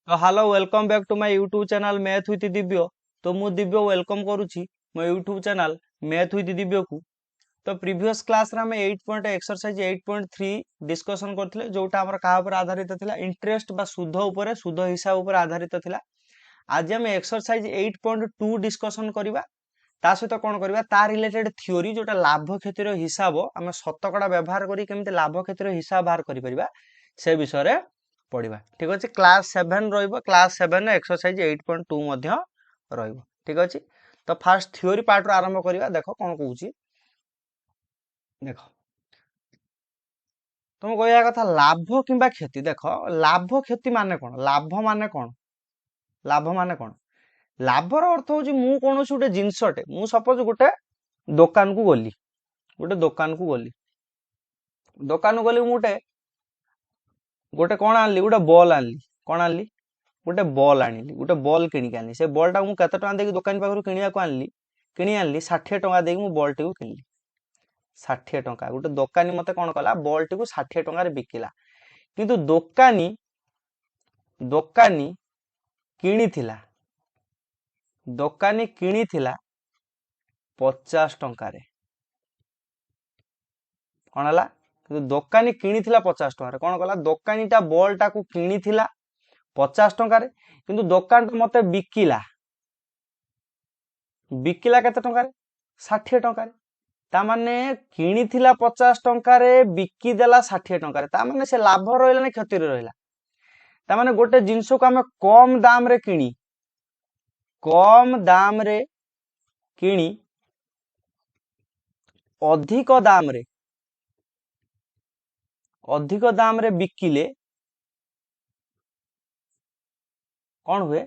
तो hello welcome back to my YouTube channel math with Divya. तो मु दिव्य वेलकम करुच्ची मो YouTube channel math with Divya को। तो प्रीवियस क्लास रे हमें 8 पॉइंट एक्सरसाइज 8.3 डिस्कशन करथिले जोटा हमर का ऊपर आधारित थिला इंटरेस्ट बा सुध ऊपर सुध हिसाब ऊपर आधारित थिला। आज हम एक्सरसाइज 8.2 डिस्कशन करबा ता सहित कोन करबा ता रिलेटेड थ्योरी जोटा लाभ क्षतिर हिसाब हम शतकड़ा व्यवहार करी केमिते लाभ क्षतिर हिसाब बाहर करि परिबा से विषय रे पढ़ा। ठीक अच्छे क्लास 7 क्लास 7 एक्सरसाइज 8.2 ठीक अच्छे। तो फास्ट थ्योरी पार्ट आरंभ करवा। देख कौन कौन देख तुम कह कथा लाभ किंबा क्षति। देख लाभ क्षति माने कौन लाभ माने कौन लाभ माने कौन लाभर अर्थ हूँ मु कौन गोटे जिनसटे मु सपोज गोटे दुकान को गली दुकान को गली गोटे गोटे कौन आनली गोटे बॉल आनली कौन आनली गोटे बॉल आनिली गोटे बॉल किणिक आनी से बॉल टा मुझे केते टଙ୍କା देकी दुकान पाखरु किणी आनली 60 टଙ୍କା देकी मु बॉल टी को किणली 60 टଙ୍କା। गोटे दुकानी मते कौन कला बॉल टी को 60 टଙ୍କା रे बिकिला किंतु दुकानी दुकानी किणीथिला दुकानी किणीथिला 50 टଙ୍କା रे कौन हला किंतु दुकानी किणीथिला 50 टଙ୍କା रे कौन कला दुकानीटा बॉल टा को किणीथिला 50 टଙ୍କା रे किंतु दुकान टा मते बिकिला बिकिला केते टଙ୍କା रे 60 टଙ୍କା रे ता माने किणीथिला 50 टଙ୍କା रे बिकी देला 60 टଙ୍କା रे ता माने से लाभ रहला ना क्षति रे रहला। ता माने गोटे जिंस को हमें कम दाम रे किणी अधिक दाम रे बिकिले कौन हुए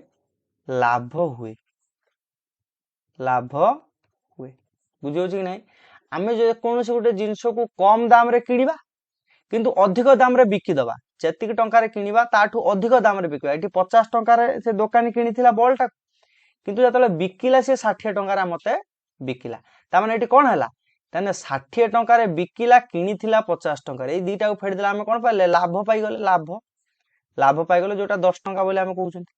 लाभ हुए बुझे कि नहीं। आमे जो कौन से गोटे जिंस को कम दाम रे किनिबा किंतु अधिक दाम रे बिकी दबा जेतिक टंका रे किनिबा ताठू अधिक दाम रे बिकिबा एठी 50 टंका रे से दुकानी किनिथिला बॉल टा किंतु जतले बिकिला से 60 टंका रे मते बिकिला ता माने एठी कोन हला ताने 60 टंका रे बिकिला किनिथिला 50 टंका रे ए दीटा को फेड देला हमें कोन पाइले लाभ पाई गले लाभ पाई गले जोटा 10 टंका बोले हमें कहउछंती।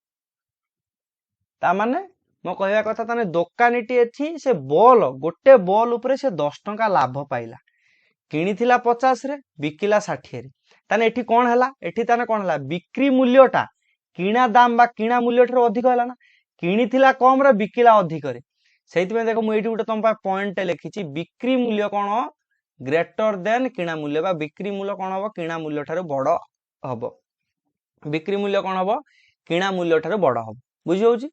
ता माने मो कहया कथा ताने दुकानीटी एठी से बॉल गोटे बॉल ऊपर से 10 टंका लाभ पाइला किणीथिला 50 रे बिकिला 60 रे ताने एठी कोन हला एठी ताने कोन हला बिक्री मूल्यटा किणा दाम बा किणा मूल्य ठरो अधिक हला ना किणीथिला कम रे बिकिला अधिक रे सेहित में देखो मु एठी गोटे तुम पा पॉइंट लिखिची बिक्री मूल्य कोन ग्रेटर देन किणा मूल्य बा बिक्री मूल्य कोन हबो किणा मूल्य ठारो बड़ हबो बिक्री मूल्य कोन हबो किणा मूल्य ठारो बड़ हबो बुझी होउची।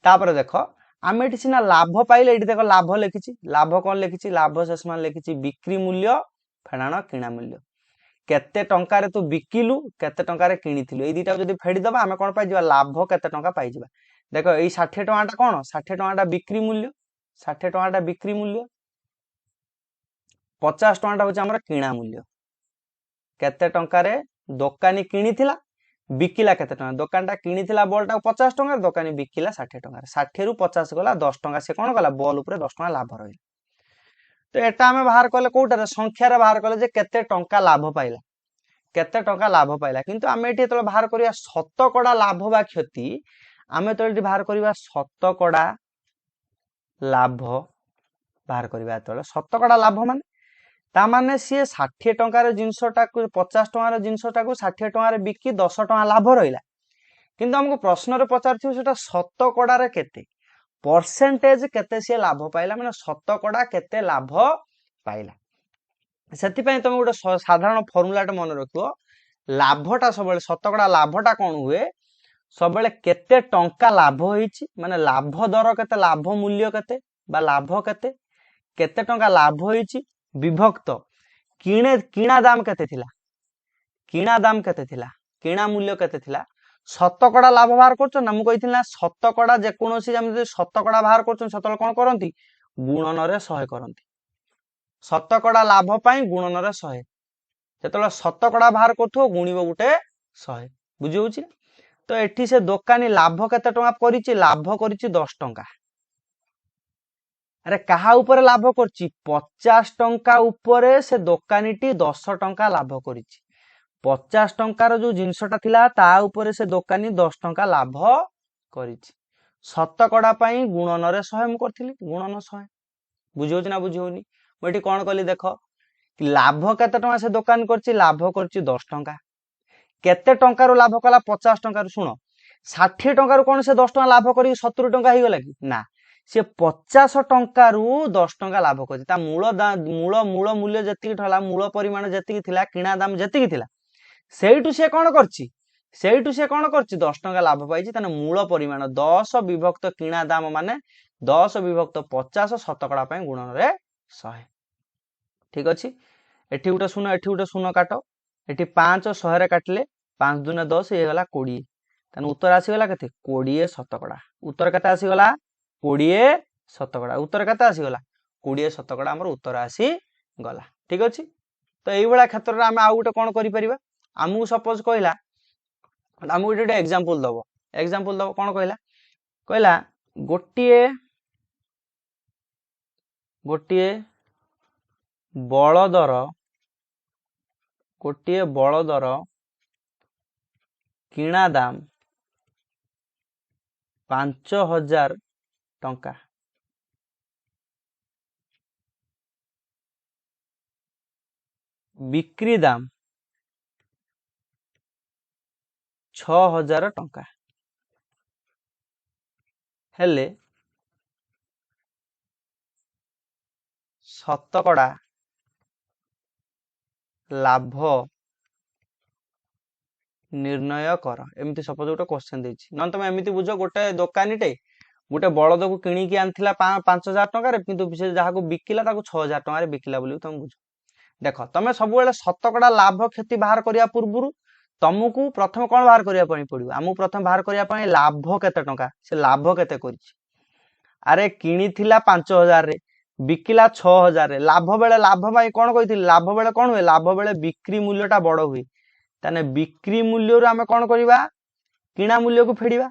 तापर देख आम एठी सिना लाभ पाइले एठी देख लाभ लिखिची लाभ कौन लिखिची लाभ शेष मान लिखिची बिक्री मूल्य फेणाण किणा मूल्य केते टंका रे तू बिकिलु केते टंका रे किणीथिलु ए दीटा जदी फेडी दबा हमें कोन पाइ जिबा लाभ केते टंका पाइ जिबा। देखो एई 60 टंकाटा कोन 60 टंकाटा बिक्री मूल्य 60 टंकाटा बिक्री मूल्य 50 टंकाटा होची हमर किणा मूल्य केते टंका रे दुकानी किणीथिला बिकिला केते टंका दुकानटा किणीथिला बॉलटा 50 टंका दुकानी बिकिला 60 टंका 60 रु 50 गला 10 टंका से कोन गला बॉल ऊपर 10 टंका लाभ रहिला। तो एटा हमें बाहर कले कोउटा संख्या रे बाहर कले जे केते टंका लाभ पाइला किंतु आमे एठी तले बाहर करिया शतकड़ा लाभ बा क्षति आमे तो एठी बाहर करिया शतकड़ा लाभ बाहर करिया तले शतकड़ा लाभ माने ता माने सी 60 टंका रे जिंसटा को 50 टंका रे जिंसटा को 60 टंका रे बिकी 10 टंका लाभ रहिला किंतु हमको प्रश्न रे पचारथियो सेटा शतकड़ा रे केते परसेंटेज केते से लाभ पाइला माने शतकड़ा केते लाभ पाइला सेति पय तुम गोटे साधारण फार्मूलाटा मन रखियो लाभटा सबले शतकड़ा लाभटा कोन हुए सबले केते टंका लाभ होईची माने लाभ दर केते लाभ मूल्य केते बा लाभ केते केते टंका लाभ होईची विभक्त किणा दाम केते थिला किणा मूल्य केते थिला शतकड़ा लाभ बाहर करछो ना मु कहिथिला शतकड़ा जे कोनोसी हम शतकड़ा बाहर करछो सतल कोन करंती गुणन रे 100 करंती शतकड़ा लाभ पाई गुणन रे 100 जेतले शतकड़ा बाहर करथो गुणिबो गुटे 100 बुझी होउची। तो एठी से दुकानी लाभ केते टंका करिछि लाभ करिछि 10 टंका अरे कहा ऊपर लाभ करछि 50 टंका ऊपर से दुकानीटी 10 टंका लाभ करिछि 50 ଟଙ୍କାର ଯୋଉ ଜିନିଷଟା ଥିଲା ତା ଉପରେ ସେ ଦୋକାନୀ 10 ଟଙ୍କା ଲାଭ କରିଛି। ଶତକଡା ପାଇଁ ଗୁଣନରେ 100 ମୁଁ କରିଥିଲି, ଗୁଣନ 100। ବୁଝିହଉଛି ନା ବୁଝିହଉନି? ମୁଁ ଏଠି କଣ କଲି ଦେଖ, ଲାଭ କେତେ ଟଙ୍କା ସେ ଦୋକାନ କରିଛି, ଲାଭ କରିଛି 10 ଟଙ୍କା। କେତେ ଟଙ୍କାରୁ ଲାଭ କଲା, 50 ଟଙ୍କାରୁ। ଶୁଣ, 60 ଟଙ୍କାରୁ କଣ ସେ 10 ଟଙ୍କା ଲାଭ କରିକି 70 ଟଙ୍କା ହେଇଗଲା କି? ନା, ସେ 50 ଟଙ୍କାରୁ 10 ଟଙ୍କା ଲାଭ କରିଛି। ତା ମୂଳ ମୂଲ୍ୟ ଯେତିକି ଥିଲା, ମୂଳ ପରିମାଣ ଯେତିକି ଥିଲା, କିଣା ଦାମ ଯେତିକି ଥିଲା, ସେଇଠୁ ସେ କଣ କରିଛି, 10 ଟଙ୍କା ଲାଭ ପାଇଛି। ତାହେଲେ ମୂଳ ପରିମାଣ 10 ବିଭକ୍ତ କିଣା ଦାମ ମାନେ 10 ବିଭକ୍ତ 50 ଶତକଡା ପାଇଁ ଗୁଣନରେ 100। ଠିକ ଅଛି, ଏଠି ଗୋଟେ ଶୂନ, ଏଠି ଗୋଟେ ଶୂନ କାଟ। ଏଠି 5 100 ରେ କାଟିଲେ 5 ଦୁନେ 10 ହେଇଗଲା 20। ତାହେଲେ ଉତ୍ତର ଆସିଗଲା କେତେ, 20 ଶତକଡା। ଉତ୍ତର କେତେ ଆସିଗଲା, 20 ଶତକଡା। ଉତ୍ତର କେତେ ଆସିଗଲା, 20 ଶତକଡା ଆମର ଉତ୍ତର ଆସିଗଲା। ଠିକ ଅଛି, ତ ଏଇଭଳିଆ କ୍ଷେତ୍ରରେ ଆମେ ଆଉ ଗୋଟେ କଣ କରିପାରିବା, ଆମକୁ ସପୋଜ କହିଲା, ଆମକୁ ଗୋଟେ ଏକ୍ସାମ୍ପଲ ଦବ। କଣ କହିଲା, ଗୋଟିଏ ବଳଦର କିଣା ଦାମ 5000 ଟଙ୍କା, ବିକ୍ରି ଦାମ 6000 ଟଙ୍କା। ହେଲେ ଶତକଡା ଲାଭ ନିର୍ଣ୍ଣୟ କର। ଏମିତି ସପୋଜ ଗୋଟେ କ୍ୱେଶ୍ଚନ ଦେଇଛି, ନହେଲେ ତମେ ଏମିତି ବୁଝ, ଗୋଟେ ଦୋକାନୀଟେ ଗୋଟେ ବଳଦକୁ କିଣିକି ଆଣିଥିଲା 5000 ଟଙ୍କାରେ, କିନ୍ତୁ ସେ ଯାହାକୁ ବିକିଲା ତାକୁ 6000 ଟଙ୍କାରେ ବିକିଲା ବୋଲି ତମେ ବୁଝ। ଦେଖ, ତମେ ସବୁବେଳେ ଶତକଡା ଲାଭ କ୍ଷତି ବାହାର କରିବା ପୂର୍ବରୁ ତମକୁ ପ୍ରଥମେ କଣ ବାହାର କରିବା ପାଇଁ ପଡିବ, ଆମକୁ ପ୍ରଥମେ ବାହାର କରିବା ପାଇଁ ଲାଭ କେତେ ଟଙ୍କା, ସେ ଲାଭ କେତେ କରିଛି। ଆରେ କିଣିଥିଲା 5000 ରେ, ବିକିଲା 6000 ରେ। ଲାଭ ପାଇଁ କଣ କହିଥିଲି, ଲାଭ ବେଳେ କଣ ହୁଏ, ଲାଭ ବେଳେ ବିକ୍ରି ମୂଲ୍ୟଟା ବଡ ହୁଏ। ତାହେଲେ ବିକ୍ରି ମୂଲ୍ୟରୁ ଆମେ କଣ କରିବା, କିଣା ମୂଲ୍ୟକୁ ଫେଡିବା,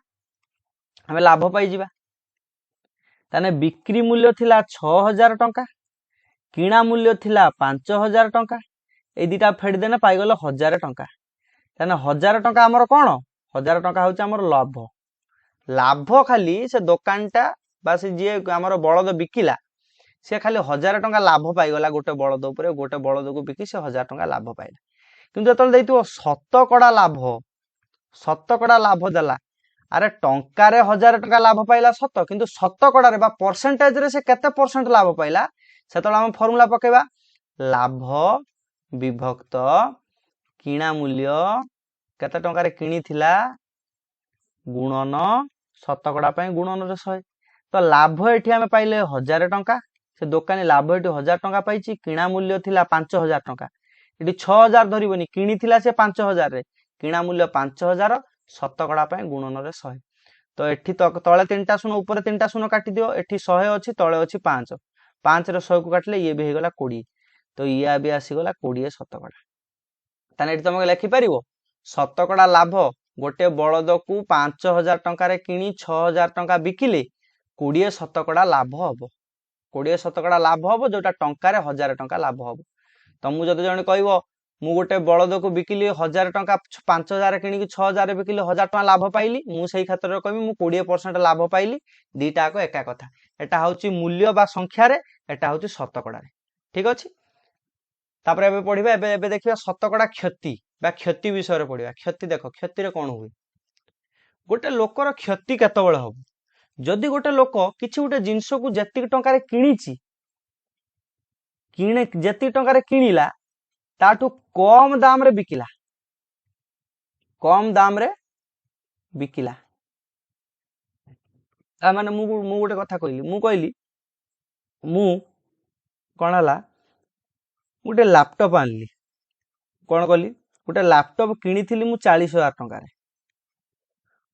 ଆମେ ଲାଭ ପାଇଯିବା। ତାହେଲେ ବିକ୍ରି ମୂଲ୍ୟ ଥିଲା 6000 ଟଙ୍କା, କିଣା ମୂଲ୍ୟ ଥିଲା 5000 ଟଙ୍କା। ଏଇ ଦିଟା ଫେଡିଦେଲେ ପାଇଗଲ 1000 ଟଙ୍କା। ତାହେଲେ 1000 ଟଙ୍କା ଆମର କଣ, 1000 ଟଙ୍କା ହଉଛି ଆମର ଲାଭ। ଖାଲି ସେ ଦୋକାନଟା ବା ସେ ଯିଏ ଆମର ବଳଦ ବିକିଲା, ସେ ଖାଲି 1000 ଟଙ୍କା ଲାଭ ପାଇଗଲା ଗୋଟେ ବଳଦ ଉପରେ। ଗୋଟେ ବଳଦକୁ ବିକି ସେ 1000 ଟଙ୍କା ଲାଭ ପାଇଲା। କିନ୍ତୁ ଯେତେବେଳେ ଦେଇଥିବ ଶତକଡା ଲାଭ ଦେଲା, ଆରେ ଟଙ୍କାରେ 1000 ଟଙ୍କା ଲାଭ ପାଇଲା ସତ, କିନ୍ତୁ ଶତକଡାରେ ବା ପରସେଣ୍ଟେଜରେ ସେ କେତେ ପରସେଣ୍ଟ ଲାଭ ପାଇଲା, ସେତେବେଳେ ଆମେ ଫର୍ମୁଲା ପକେଇବା, ଲାଭ ବିଭକ୍ତ କିଣା ମୂଲ୍ୟ କେତେ ଟଙ୍କାରେ କିଣିଥିଲା ଗୁଣନ ଶତକଡା ପାଇଁ ଗୁଣନରେ 100। ତ ଲାଭ ଏଠି ଆମେ ପାଇଲେ 1000 ଟଙ୍କା, ସେ ଦୋକାନୀ ଲାଭ ଏଠି 1000 ଟଙ୍କା ପାଇଛି। କିଣା ମୂଲ୍ୟ ଥିଲା 5000 ଟଙ୍କା, ଏଠି 6000 ଧରିବନି, କିଣିଥିଲା ସେ 5000 ରେ, କିଣା ମୂଲ୍ୟ 5000, ଶତକଡା ପାଇଁ ଗୁଣନରେ 100। ତ ଏଠି ତଳେ 3ଟା ଶୂନ, ଉପରେ 3ଟା ଶୂନ କାଟିଦିଅ। ଏଠି 100 ଅଛି, ତଳେ ଅଛି 5। 5 ରେ 100 କୁ କାଟିଲେ ଇଏ ବି ହେଇଗଲା 20। ତ ଇଏ ବି ଆସିଗଲା 20 ଶତକଡା। ତାହେଲେ ଏଠି ତମେ ଲେଖିପାରିବ, ଶତକଡା ଲାଭ, ଗୋଟେ ବଳଦକୁ 5000 ଟଙ୍କାରେ କିଣି 6000 ଟଙ୍କା ବିକିଲେ 20 ଶତକଡା ଲାଭ ହବ। 20 ଶତକଡା ଲାଭ ହବ, ଯୋଉଟା ଟଙ୍କାରେ 1000 ଟଙ୍କା ଲାଭ ହବ। ତମକୁ ଯଦି ଜଣେ କହିବ, ମୁଁ ଗୋଟେ ବଳଦକୁ ବିକିଲି 1000 ଟଙ୍କା, 5000 କିଣିକି 6000 ବିକିଲି, 1000 ଟଙ୍କା ଲାଭ ପାଇଲି, ମୁଁ ସେଇ କ୍ଷେତ୍ରରେ କହିବି ମୁଁ 20% ଲାଭ ପାଇଲି। ଦିଟା ଯାକ ଏକା କଥା। ଏଟା ହଉଛି ମୂଲ୍ୟ ବା ସଂଖ୍ୟାରେ, ଏଟା ହଉଛି ଶତକଡାରେ। ଠିକ ଅଛି, ତାପରେ ଏବେ ପଢିବା, ଏବେ ଦେଖିବା ଶତକଡା କ୍ଷତି ବା କ୍ଷତି ବିଷୟରେ ପଢିବା। କ୍ଷତି ଦେଖ, କ୍ଷତିରେ କଣ ହୁଏ, ଗୋଟେ ଲୋକର କ୍ଷତି କେତେବେଳେ ହବ, ଯଦି ଗୋଟେ ଲୋକ କିଛି ଗୋଟେ ଜିନିଷକୁ ଯେତିକି ଟଙ୍କାରେ କିଣିଛି, ଯେତିକି ଟଙ୍କାରେ କିଣିଲା, ତାଠୁ କମ ଦାମରେ ବିକିଲା, ମାନେ ମୁଁ ଗୋଟେ କଥା କହିଲି, ମୁଁ କଣ ହେଲା, ଗୋଟେ ଲାପଟପ ଆଣିଲି। କଣ କଲି, ଗୋଟେ ଲାପଟପ କିଣିଥିଲି ମୁଁ 40000 ଟଙ୍କାରେ।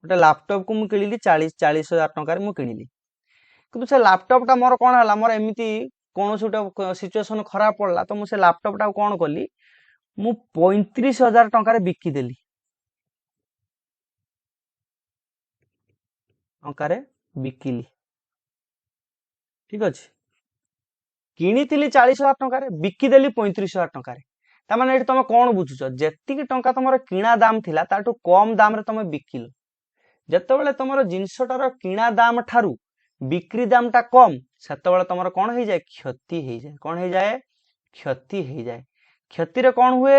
ଗୋଟେ ଲାପଟପ କୁ ମୁଁ କିଣିଲି 40000 ଟଙ୍କାରେ ମୁଁ କିଣିଲି। କିନ୍ତୁ ସେ ଲାପଟପ ଟା ମୋର କଣ ହେଲା, ମୋର ଏମିତି କୌଣସି ଗୋଟେ ସିଚୁଏସନ ଖରାପ ପଡିଲା, ତ ମୁଁ ସେ ଲାପଟପ ଟାକୁ କଣ କଲି, ମୁଁ 35000 ଟଙ୍କାରେ ବିକିଦେଲି। ବିକିଲି। ଠିକ ଅଛି, କିଣିଥିଲି 40000 ଟଙ୍କାରେ, ବିକିଦେଲି 35000 ଟଙ୍କାରେ। तामाने एठी तमे कोन बुझुछ जेतिकी टंका तमर किणा दाम थिला ताटू कम दाम रे तमे बिकिलो जेतेबेले तमर जिनसटार किणा दाम ठारू बिक्री दाम टा कम सेतेबेले तमर कोन हो जाए क्षति हो जाए कोन हो जाए क्षति हो जाए क्षति रे कोन हुए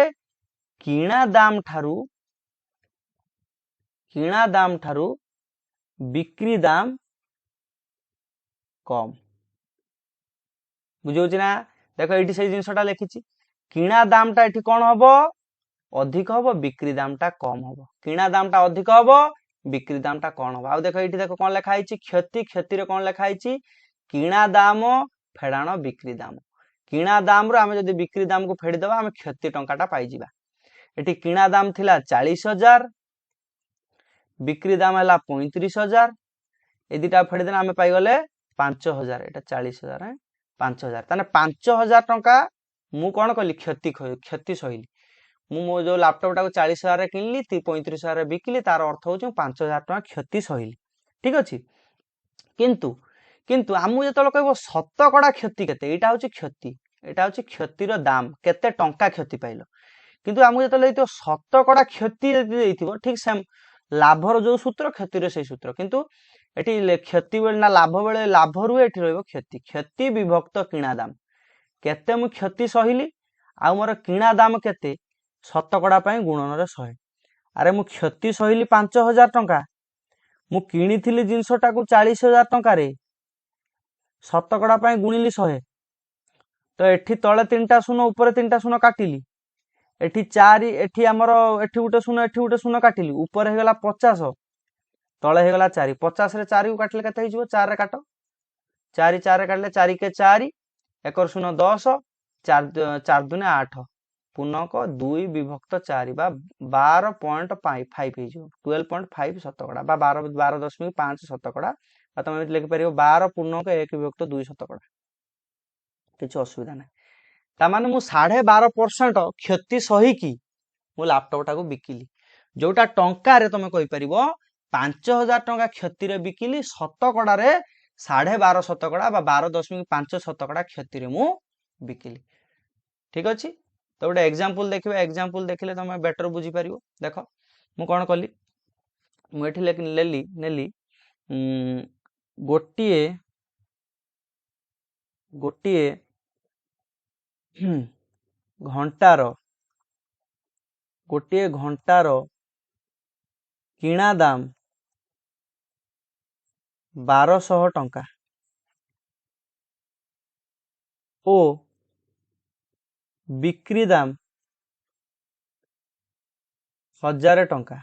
किणा दाम ठारू बिक्री दाम कम बुझौछि ना देखो एठी से जिनसटा लिखिछि किणा दाम टा एठी कोन हबो अधिक हबो बिक्री दाम टा कम हबो किणा दाम टा अधिक हबो बिक्री दाम टा कौन हबो आ देखो एठी देखो कोन लिखा हिछि क्षति क्षति रे कोन लिखा हिछि किणा दाम फेडाण बिक्री दाम किणा दाम रो आमे जदी बिक्री दाम को फेडी देबा आमे क्षति टंका टा पाई जिबा एठी किणा दाम थिला 40,000 बिक्री दाम हला 35,000 ए दिटा फेडी देना आमे पाई गले 5,000 एटा 40,000 है 5,000 ताने 5,000 टंका मु कोन कली क्षति सहिली मो जो लैपटॉप टाको 40,000 रे किनली 35,000 रे बिकली तार अर्थ होची 5,000 टका क्षति सहिली ठीक अछि किंतु किंतु आमु जतलो कहबो शतकड़ा क्षति केते एटा होची क्षति रो दाम केते टंका क्षति पाइलो किंतु आमु जतलो तो शतकड़ा क्षति देइथिबो ठीक सेम लाभर जो सूत्र क्षति रे सेही सूत्र किंतु एठी क्षति बेले ना लाभ बेले लाभ रु एठी रहइबो क्षति क्षति विभक्त किणा दाम केते मु क्षति सहिली आ मोर किणा दाम केते शतकड़ा पाई गुणन रे 100 अरे मु क्षति सहिली 5,000 टंका मु किनिथिली जिनसटा को 40,000 टंका रे शतकड़ा पाई गुणिली 100 तो एठी तळे 3टा शून्य ऊपर 3टा शून्य काटिली एठी 4 एठी हमर एठी गुटे शून्य काटिली ऊपर हे गला 50 तळे हे गला 4 50 रे 4 को काटले केते हो जिवो 4 रे काटो 4 4 रे काटले 4 के 4 एकर शून्य 10 4 4 दुने 8 पूर्णक 2 विभक्त 4 बा 12.5 हे जिवो 12.5 शतकड़ा बा 12.5 शतकड़ा आ तमे लिखि परियो 12 पूर्णक 1 विभक्त 2 शतकड़ा किछ असुविधा नै ता माने मु 12.5% क्षति सही की मु लैपटॉप टाको बिकिली जोटा टंका रे तमे कहि परिबो 5,000 टंका क्षति रे बिकिली शतकड़ा रे 12.5 शतकड़ा बा 12.5 शतकड़ा क्षति रे मु बिकिली ठीक अछि तो गोटे एग्जांपल देखिबा एग्जांपल देखिले तमे बेटर बुझी परिबो देखो मु कोन कली मु एठी लेली नेली गोटिए घंटार किणा दाम 1200 टंका ओ बिक्री दाम 1000 टंका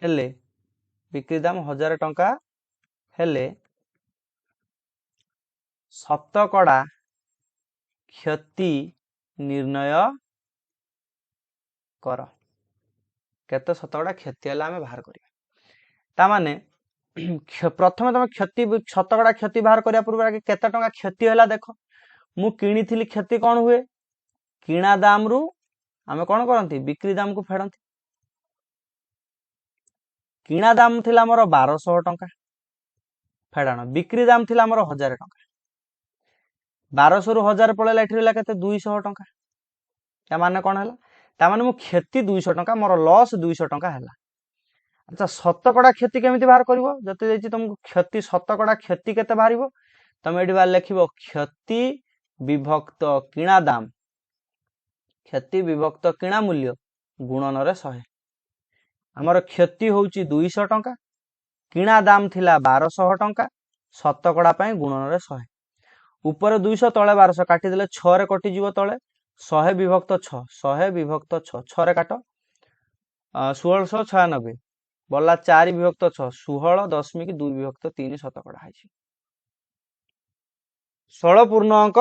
हेले बिक्री दाम 1000 टंका हेले शतकड़ा क्षति निर्णय कर केते शतकड़ा क्षति हला हमें बाहर करिया ता माने प्रथमे तमे क्षति शतकड़ा क्षति बाहर करिया पूर्व केते टंका क्षति हला देखो मु किनिथिली क्षति कोन हुए किणा दाम रु हमें कोन करंती बिक्री दाम को फेडंती किणा दाम थिला हमर 1200 टंका फेडाण बिक्री दाम थिला हमर 1000 टंका 1200 रु 1000 पळेला एठी रहला केते 200 टंका या माने कोन हला ता माने मु क्षति 200 टंका मोर लॉस 200 टंका हला अच्छा शतकड़ा क्षति केमिति बाहर करिवो जते देछि तुमको क्षति शतकड़ा क्षति केते बाहरिवो तमे एठी बार लिखिबो क्षति विभक्त किणा दाम क्षति विभक्त किणा मूल्य गुणन रे 100 हमर क्षति होउची 200 टंका किणा दाम थिला 1200 टंका शतकड़ा पाई गुणन रे 100 ऊपर 200 तळे 1200 काटी देले 6 रे कटि जीवो तळे 100 विभक्त 6 100 विभक्त 6 6 रे काटो 1696 बोला 4 विभक्त 6 16.2 विभक्त 3 शतकड़ा है 16 पूर्ण अंक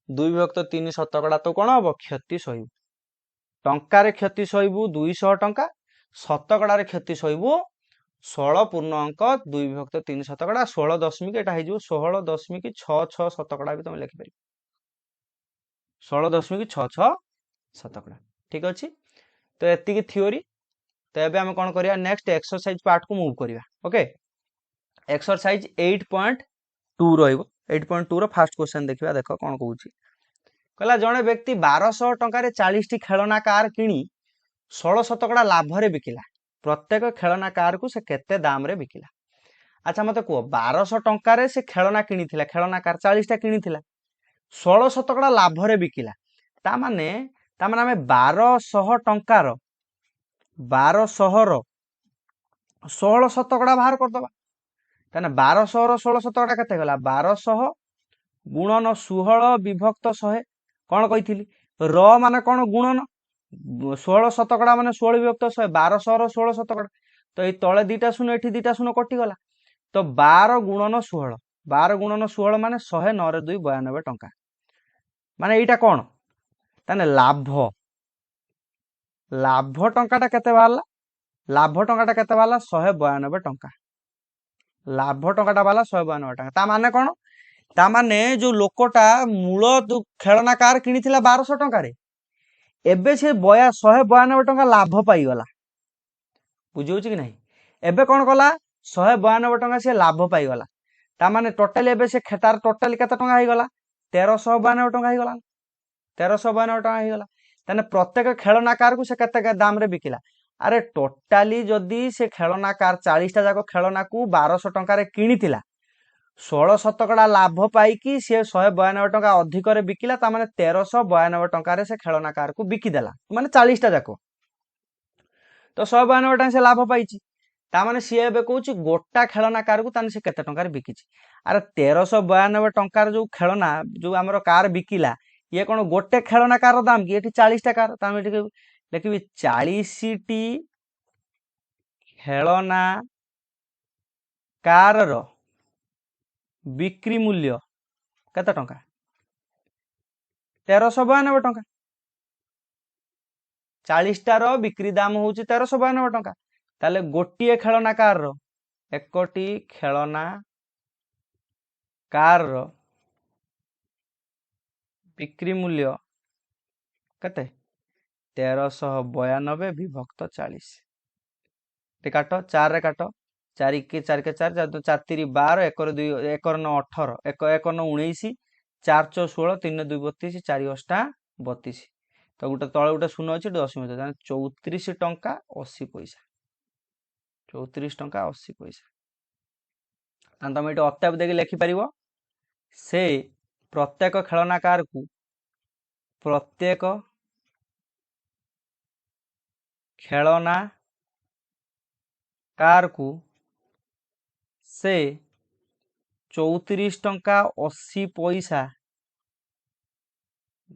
2 विभक्त 3 शतकड़ा तो कौन हम क्षति सहबू टंकार क्षति सहबू 200 टंका शतकड़ा क्षति सहबू 16 पूर्ण अंक 2 विभक्त 3 शतकड़ा 16 दशमिक एटा है 16.66 शतकड़ा भी तुम लिखिपार 16.66 शतकड़ा ठीक अच्छे तो एति थ्योरी तो ये आम कौन करिया नेक्स्ट एक्सरसाइज पार्ट को मूव करिया ओके एक्सरसाइज 8.2 रहिबो 8.2 रो फर्स्ट क्वेश्चन देखिबा देखो कौन कहूची कहला जड़े व्यक्ति 1200 टंकार 40 खेलना कार किणी 16 शतकड़ा लाभरे बिकिला प्रत्येक खेलना कार को से केते दाम रे बिकिला। अच्छा मत कह 1200 टंकार से खेलना किनी खेलना कार 40टा किनी 16 शतकड़ा लाभरे बिकिला तामाने आमे 1200 टंकार 1200 रो 16 शतकड़ा बाहर करदबा ताने 1200 रो 16 शतकड़ा केते गला 1200 गुणन 16 विभक्त 100 कौन कही र माने कौन गुणन 16 शतकड़ा माने 16 विभक्त 100 1200 रो 16 शतकड़ा तो ये तले दीटा शून्य एठी दीटा शून्य कटिगला तो 12 गुणन 16 12 गुणन 16 माने 109 रे 2 92 टंका माने एटा कौन ताने लाभ लाभ टंकाटा केते बाहरला लाभ टंकाटा केते बाहरला 192 टंका लाभ टंकाटा बाहरला 192 टंका ता माने कौन ता माने जो लोकटा मूल खेलना कार किनिथिला 1200 टंका एबे से 192 टंका लाभ पाइगला बुझौछि कि नहीं एबे कौन कला 192 टंका से लाभ पाइगला ता माने टोटल एबे से खेतार टोटल केते टंका होइगला 1392 टंका होइगला 1392 टंका होइगला ताने प्रत्येक खेलना कार को से केते दाम रे बिकिला अरे टोटाली जदी से खेलना कार 40 टा जाको खेलना को 1200 टंका रे किनिथिला 16 शतकड़ा लाभ पाइकी सी 192 टंका अधिक रे बिकिला ता माने 1392 टंका रे से खेलना कार को बिकिदेला माने 40 टा जाको तो 192 टंका से लाभ पाइची ता माने सी एबे कहूची गोटा खेलना कार को ताने से केते टंका रे बिकिची अरे 1392 टंका जो खेलना जो हमरो कार बिकिला ये कौन गोटे खेलना कार दाम कि एठी 40 टा कार ता मैं लिखबी 40 टी खेलना कार रो बिक्री मूल्य केते टंका 1392 टंका 40 टार बिक्री दाम हूँ 1392 टंका ताले गोटे खेलना कार रो एकोटी खेलना कार रो बिक्री मूल्य केते 1392 विभक्त 40 काट 4 रे काट 4 के 4 के 4 4 3 12 1 2 1 9 18 1 1 9 19 4 4 16 3 2 32 4 8 32 तो गोटे तले गोटे शून्य अच्छे 10 मिनट 34 टंका 80 पैसा 34 टंका 80 पैसा तुम ये अत्याप देखिए लिखिपर से प्रत्येक खेलना कार को प्रत्येक खेलना कार को से 34 टंका 80 पैसा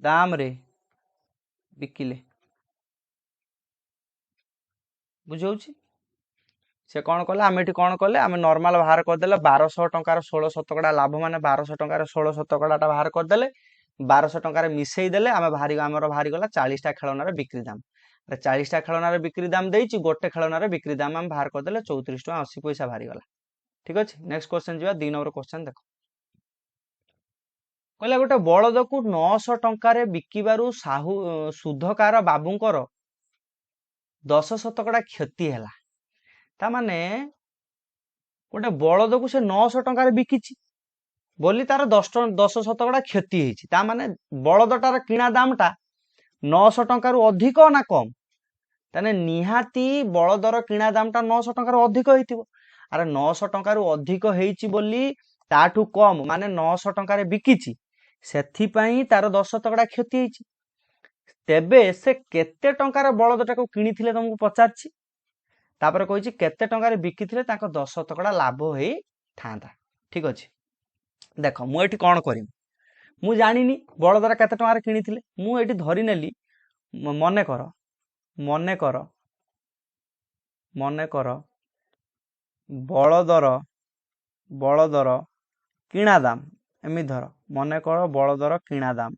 दाम रे बिकिले बुझौछि से कौन कले आम एठी कौन कले आम नॉर्मल बाहर करदेले 1200 टंकार 16 शतकड़ा लाभ माने 1200 टंकार 16 शतकड़ा बाहर करदेले 1200 टंकार मिसई देले आम बाहरी आमर बाहरी गला 40 टा खेलनार बिक्री दाम 40 टा खेलनार बिक्री दाम देइछि गोटे खेलनार बिक्री दाम आम बाहर करदेले 34 टका 80 पैसा बाहरी गला ठीक अछि नेक्स्ट क्वेश्चन जीवा 2 नंबर क्वेश्चन देखो कहला गोटे बलद को 900 टंकार बिकिबारु साहू सुधकार बाबूंकर 10 शतकड़ा क्षति हैला ता माने गोटे बलद को से 900 टंकार बिकिछि बोली तार 10 शतकड़ा क्षति होइछि ता माने बलदटार किणा दामटा 900 टंकार अधिक ना कम ताने निहाती बलदर किणा दामटा 900 टंकार अधिक होइथिबो अरे 900 टंकार अधिक होइछि बोली ताठू कम माने 900 टंकार बिकिछि सेथिपाई तार 10 शतकड़ा क्षति होइछि तेबे से केते टंकार बलदटाको किनिथिले तुमको पचारछि तापर कहिछि केते टंकार बिकिथिले ताको 10 शतकड़ा लाभ होई थांता ठीक अछि देखो मु एठी कोन करिम मु जानिनी बलदरा केते टंकार किनिथिले मु एठी धरि नेली मने कर बलदर किणा दाम एमि धर मने कर बलदर किणा दाम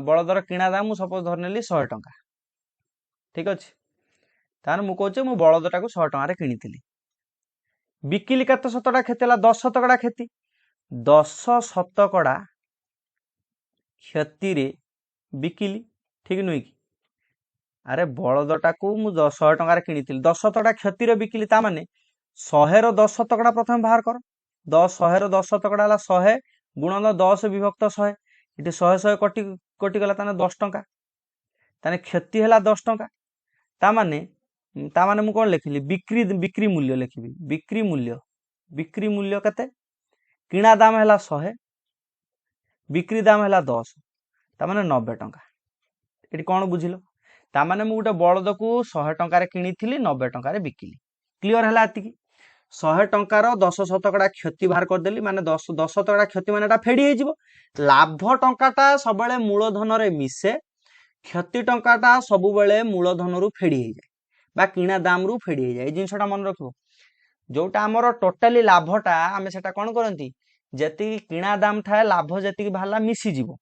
बलदर किणा दाम मु सपोज धर नेली 100 टंका ठीक अछि तान मु कहूचे मु बलदटा को 100 टंका रे किनिथिली बिकिली केते शतकड़ा क्षति हला 10 शतकड़ा क्षति 10 शतकड़ा क्षति रे बिकिली ठीक नुई कि अरे बलदटा को मु 100 टंका रे किनिथिली 10 शतकड़ा क्षति रे बिकिली ता माने 100 रो 10 शतकड़ा प्रथम बाहर कर 100 रो 10 शतकड़ा हला 100 गुणन 10 विभक्त 100 ये 100 कटि कटिगला ताने 10 टंका ताने क्षति है 10 टंका तामाने मु कौन लिखिली बिक्री बिक्री मूल्य लिखिबी बिक्री मूल्य केते किणा दाम है 100 बिक्री दाम है 10 तामाने 90 टंका ये कौन बुझिल तामाने मु गोटे बलद को 100 टंकार किनी 90 टंकार बिकिली क्लीयर है एति 100 टंकार 10 शतकड़ा क्षति बाहर करदेली माने 10 शतकड़ा क्षति माने फेड़ी हो लाभ टंकाटा सब मूलधन रे मिसे क्षति टंकाटा सब मूलधन रु फेड़ी हो जाए बा किणा दाम रु फेड़ी हो जाए जिनसटा मन रखिबो जोटा आमर टोटाली लाभटा आम सेटा कौन करती जी किणा दाम थाए लाभ जी बाहर मिसी जीवो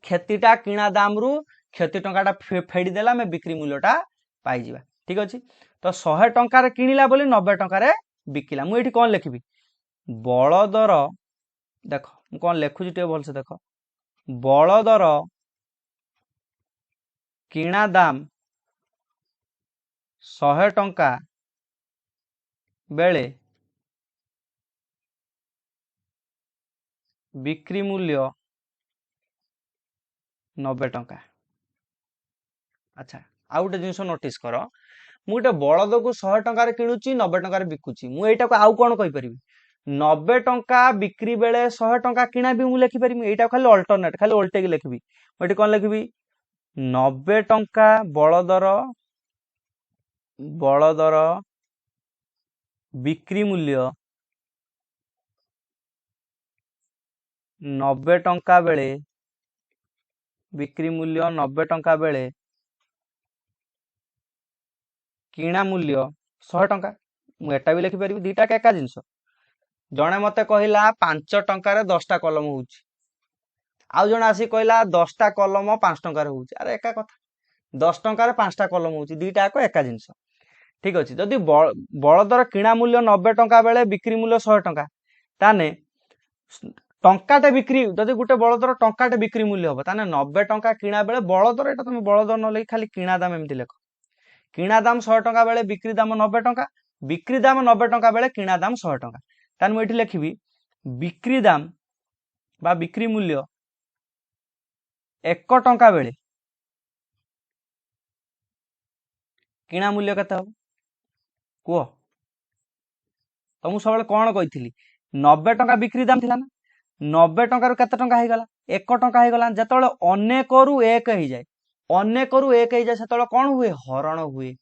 क्षतिटा किणा दाम रु क्षति टंकाटा फेड़ीदेला आम बिक्री मूल्यटा पाइबा ठीक अच्छे तो 100 टंकार किणिला बोली 90 टंकार बिकिला मुझे कौन लिखी बलदर देख मु कौन लिखुची टे भलसे देख बलदर किणा दाम 100 टंका बेले बिक्री मूल्य 90 टंका अच्छा आउ गोटे जिनस नोटिस कर मु गोटे बलद को 100 टंकार किणुची 90 टंकार बिकुची मु एटा को आउ कौन कहि परिबी 90 टंका बिक्री बेले 100 टंका किणा भी मु लिखि परिबी एटा खाली अल्टरनेट खाली उल्टे की लिखिबी एटी कौन लिखिबी 90 टंका बलदर बिक्री मूल्य 90 टंका बेले बिक्री मूल्य 90 टंका बेले किणा मूल्य 100 टंका मुझे भी लिखिपारि दीटा एका जिनस जड़े मत कहला 5 टंकार 10टा कलम हो आउ जड़े आसी कहला 10टा कलम 5 टंकार हो अरे एका कथा 10 टंकार 5टा कलम हो दीटा एका जिनस ठीक अच्छे जदि बलदर किणा मूल्य 90 टंका बेले बिक्री मूल्य 100 टंका ताने टंकाटे बिक्री जदि गोटे बलदर टंकाटे बिक्री मूल्य हम ताने 90 टंका किणा बेले बलदर एटा तुम बलदर न लिखि खाली किणा दाम एमती लिख किणा दाम 100 टंका बेले बिक्री दाम 90 टंका बिक्री दाम 90 टंका बेले किणा दाम 100 टंका ताने मुझे लिखी बिक्री दाम बा बिक्री मूल्य 1 टंका बेले किणा मूल्य केते हम कह तो मुझे सब कौन कही 90 टंका बिक्री दाम थिला ना 90 टंका केते टंका हो गला 1 टंका हो गला जतले अनेक रु 1 हो जाए अनेक रु 1 हो जाए से कौन हुए हरण हुए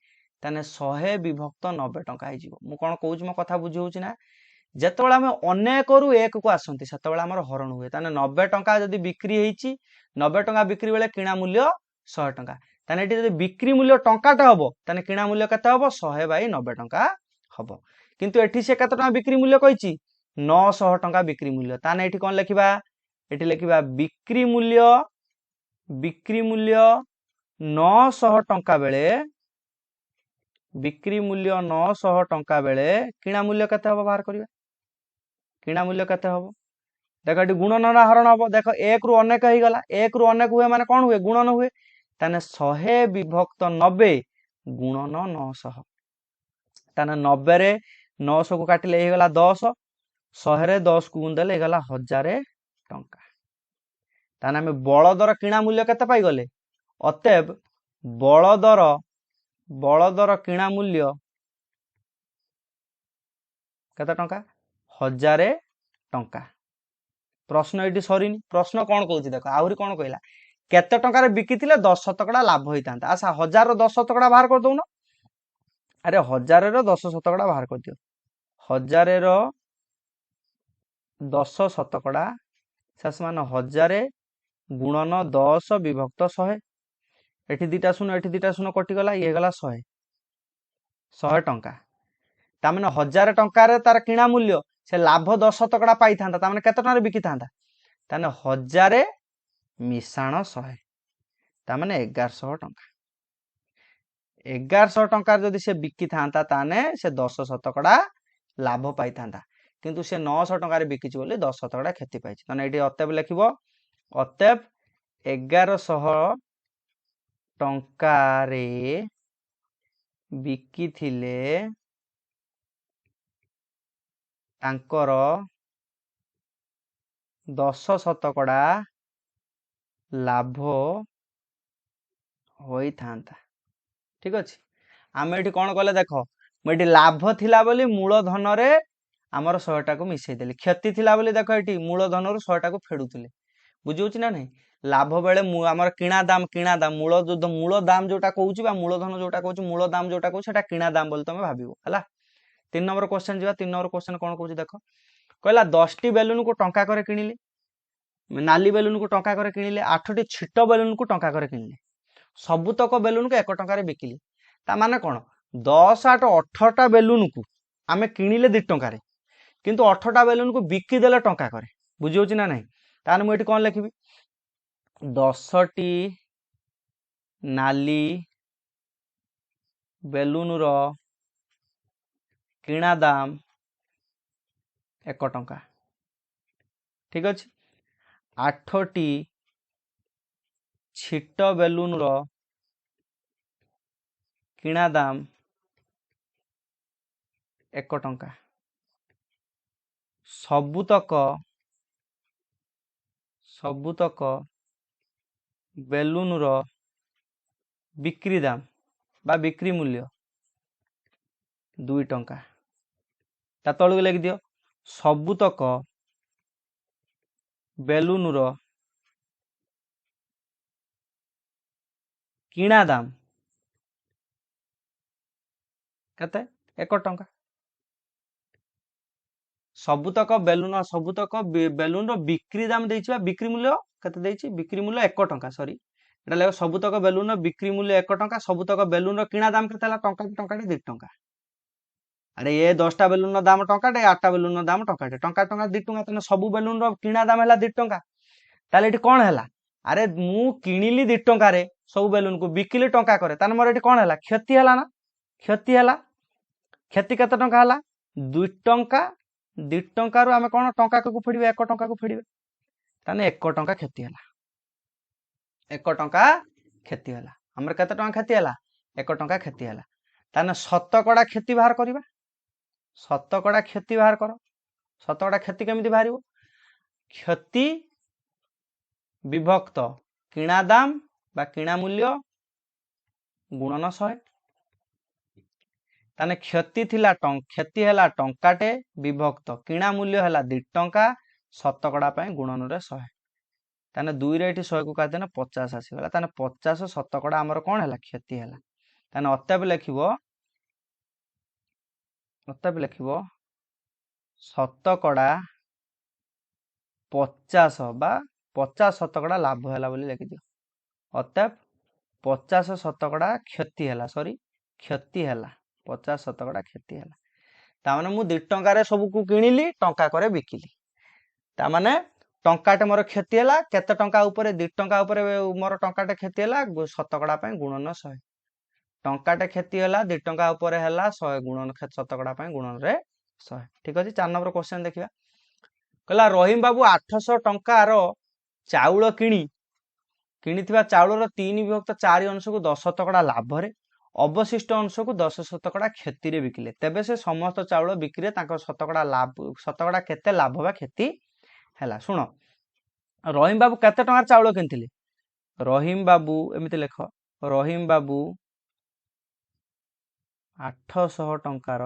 ताने 100 विभक्त 90 टंका हो कौन कहूँ मो कथा बुझे ना जितेबाला आम अनेक रु 1 को आसती से हरण हुए ताने 90 टंका जदि बिक्री होती 90 टंका बिक्री बेले किणा मूल्य 100 टंका ताने जदि बिक्री मूल्य टंकाटे हम ताने किणा मूल्य केते हम 100 बाई 90 टंका हम किंतु एठी से केते टंका बिक्री मूल्य कही 900 टंका बिक्री मूल्य ताने एठी कौन लिखिबा एठी लिखिबा बिक्री मूल्य 900 टंका बेले बिक्री मूल्य 900 टंका बेले किणा मूल्य केते हम बाहर करिबा किणा मूल्य केते हम देख ये गुणन ना हरण हम देख 1 रु अनेक हो गला 1 रु अनेक हुए माने कौन हुए गुणन हुए ताने 100 विभक्त 90 गुणन 900 ताने 90 रे 900 को काटिले हो गला 10 100 रे 10 को गुण देले हो गला 1000 टंका ताने हम बलदर किणा मूल्य केते पाई गले अतएव बलदर किणा मूल्य केते टंका 1000 टंका प्रश्न ये सरीनी प्रश्न कौन कौच देख आहरी कौन कहला केते टंकार बिकी 10 शतकड़ा लाभ होता अच्छा 1000 10 शतकड़ा बाहर कर दौन अरे 1000 10 शतकड़ा बाहर कर दियो 1000 10 शतकड़ा शेष मान 1000 गुणन 10 विभक्त 100 एठी दीटा शून्य कटिगला ये गला 100 टंका तामने 1000 टंकार तार किणा मूल्य से लाभ 10 शतकड़ा पाई था तामने केते टंका बिकी था ताने 1000 मिशाण 100 तामने 1100 टंका 1100 टंकार जदि से बिकी था ताने से 10 शतकड़ा लाभ पाई था किंतु से 900 टंकार बिकी बोली 10 शतकड़ा क्षति पाई ताने एटी अतएव लिखिबो अतएव 1100 टंकारे बिकी थिले तांकर 10 ଶତକଡ଼ା ଲାଭ ହୋଇଥାନ୍ତା। ଠିକ ଅଛି, ଆମେ ଏଠି କଣ କଲେ ଦେଖ, ମୁଁ ଏଠି ଲାଭ ଥିଲା ବୋଲି ମୂଳଧନରେ ଆମର 100ଟାକୁ ମିଶେଇ ଦେଲି, କ୍ଷତି ଥିଲା ବୋଲି ଦେଖ ଏଠି ମୂଳଧନରୁ 100ଟାକୁ ଫେଡୁଥିଲେ। ବୁଝିହଉଛି ନା ନାହିଁ? ଲାଭ ବେଳେ ଆମର କିଣା ଦାମ ମୂଳ ଦାମ ଯୋଉଟା କହୁଛି ବା ମୂଳଧନ ଯୋଉଟା କହୁଛି, ମୂଳ ଦାମ ଯୋଉଟା କହୁଛି ସେଟା କିଣା ଦାମ ବୋଲି ତମେ ଭାବିବ ହେଲା। 3 ନମ୍ବର କ୍ୱେଶ୍ଚନ ଯିବା। 3 ନମ୍ବର କ୍ୱେଶ୍ଚନ କଣ କହୁଛି ଦେଖ, କହିଲା 10ଟି ବେଲୁନକୁ ଟଙ୍କା করে କିଣିଲେ, ନାଲି ବେଲୁନକୁ ଟଙ୍କା করে କିଣିଲେ, 8ଟି ଛିଟ ବେଲୁନକୁ ଟଙ୍କା করে କିଣିଲେ, ସବୁତକ ବେଲୁନକୁ 1 ଟଙ୍କାରେ ବିକିଲେ। ତା ମାନେ କଣ, 10 8 18ଟା ବେଲୁନକୁ ଆମେ କିଣିଲେ 2 ଟଙ୍କାରେ, କିନ୍ତୁ 18ଟା ବେଲୁନକୁ ବିକିଦେଲେ ଟଙ୍କା করে। ବୁଝିହଉଛି ନା ନାହିଁ? ତାହେଲେ ମୁଁ ଏଠି କଣ ଲେଖିବି, 10ଟି ନାଲି ବେଲୁନର କିଣା ଦାମ 1 ଟଙ୍କା। ଠିକ ଅଛି, 8ଟି ଛିଟ ବେଲୁନର କିଣା ଦାମ 1 ଟଙ୍କା। ସବୁତକ ବେଲୁନର ବିକ୍ରି ଦାମ ବା ବିକ୍ରି ମୂଲ୍ୟ 2 ଟଙ୍କା। ତା ତଳକୁ ଲେଖିଦିଅ, ସବୁତକ ବେଲୁନର କିଣା ଦାମ କେତେ, 1 ଟଙ୍କା। ସବୁତକ ବେଲୁନର ବିକ୍ରି ଦାମ ଦେଇଛି ବା ବିକ୍ରି ମୂଲ୍ୟ କେତେ ଦେଇଛି, ବିକ୍ରି ମୂଲ୍ୟ 1 ଟଙ୍କା। ସରି, এটা ଲେଖ, ସବୁତକ ବେଲୁନର ବିକ୍ରି ମୂଲ୍ୟ 1 ଟଙ୍କା, ସବୁତକ ବେଲୁନର କିଣା ଦାମ କେତେ ହେଲା, ଟଙ୍କାଟେ 2 ଟଙ୍କା। ଆରେ ଏ 10ଟା ବେଲୁନର ଦାମ ଟଙ୍କାଟେ, 8ଟା ବେଲୁନର ଦାମ ଟଙ୍କାଟେ, ଟଙ୍କା 2 ଟଙ୍କା, ତାହେଲେ ସବୁ ବେଲୁନର କିଣା ଦାମ ହେଲା 2 ଟଙ୍କା। ତାହେଲେ ଏଠି କଣ ହେଲା, ଆରେ ମୁଁ କିଣିଲି 2 ଟଙ୍କାରେ ସବୁ ବେଲୁନକୁ, ବିକିଲି ଟଙ୍କା করে, ତାହେଲେ ମୋର ଏଠି କଣ ହେଲା, କ୍ଷତି ହେଲା ନା? କ୍ଷତି ହେଲା। କ୍ଷତି କେତେ ଟଙ୍କା ହେଲା, 2 ଟଙ୍କା। 2 ଟଙ୍କାରୁ ଆମେ କଣ ଟଙ୍କାକୁ ଫେଡ଼ିବା, 1 ଟଙ୍କାକୁ ଫେଡ଼ିବା, ତାହେଲେ 1 ଟଙ୍କା କ୍ଷତି ହେଲା। 1 ଟଙ୍କା କ୍ଷତି ହେଲା। ଆମର କେତେ ଟଙ୍କା କ୍ଷତି ହେଲା, 1 ଟଙ୍କା କ୍ଷତି ହେଲା। ତାହେଲେ ଶତକଡ଼ା କ୍ଷତି ବାହାର କରିବା। ଶତକଡ଼ା କ୍ଷତି ବାହାର କର। ଶତକଡ଼ା କ୍ଷତି କେମିତି ବାହାରିବ, କ୍ଷତି ବିଭକ୍ତ କିଣା ଦାମ বা କିଣା ମୂଲ୍ୟ ଗୁଣନ 100। ତାହେଲେ କ୍ଷତି ହେଲା ଟଙ୍କାଟେ ବିଭକ୍ତ କିଣା ମୂଲ୍ୟ ହେଲା 2 ଟଙ୍କା, ଶତକଡ଼ା ପାଇଁ ଗୁଣନରେ 100। ତାହେଲେ 2 ରେ ଏଠି 100 କୁ କାଟିଦେଲେ 50 ଆସିଗଲା। ତାହେଲେ 50 ଶତକଡ଼ା ଆମର କଣ ହେଲା, କ୍ଷତି ହେଲା। ତାହେଲେ ଅତଏବ ଲେଖିବ ଶତକଡ଼ା 50 ବା 50 ଶତକଡ଼ା ଲାଭ ହେଲା ବୋଲି ଲେଖିଦିଅ। ଅତଏବ 50 ଶତକଡ଼ା କ୍ଷତି ହେଲା, ସରି କ୍ଷତି ହେଲା, 50 ଶତକଡ଼ା କ୍ଷତି ହେଲା। ତାମାନେ ମୁଁ 2 ଟଙ୍କାରେ ସବୁକୁ କିଣିଲି, ଟଙ୍କା করে ବିକିଲି, ତାମାନେ ଟଙ୍କାଟେ ମୋର କ୍ଷତି ହେଲା। କେତେ ଟଙ୍କା ଉପରେ, 2 ଟଙ୍କା ଉପରେ ମୋର ଟଙ୍କାଟେ କ୍ଷତି ହେଲା, ଶତକଡ଼ା ପାଇଁ ଗୁଣନ 100। ଟଙ୍କାଟେ କ୍ଷତି ହେଲା, 2 ଟଙ୍କା ଉପରେ ହେଲା 100 ଗୁଣନ ଶତକଡ଼ା ପାଇଁ ଗୁଣନରେ 100। ଠିକ ଅଛି, 4 ନମ୍ବର କ୍ୱେଶ୍ଚନ ଦେଖିବା। କହିଲା ରহিম ବାବୁ 800 ଟଙ୍କାର ଚାଉଳ କିଣିଥିବା ଚାଉଳର 3/4 ଅଂଶକୁ 10 ଶତକଡ଼ା ଲାଭରେ, ଅବଶିଷ୍ଟ ଅଂଶକୁ 10 ଶତକଡ଼ା କ୍ଷତିରେ ବିକିଲେ, ତେବେ ସେ ସମସ୍ତ ଚାଉଳ ବିକ୍ରିରେ ତାଙ୍କ ଶତକଡ଼ା କେତେ ଲାଭ ବା କ୍ଷତି ହେଲା। ଶୁଣ, ରহিম ବାବୁ କେତେ ଟଙ୍କାର ଚାଉଳ କିଣିଥିଲେ, ରহিম ବାବୁ ଏମିତି ଲେଖ, ରহিম ବାବୁ 800 ଟଙ୍କାର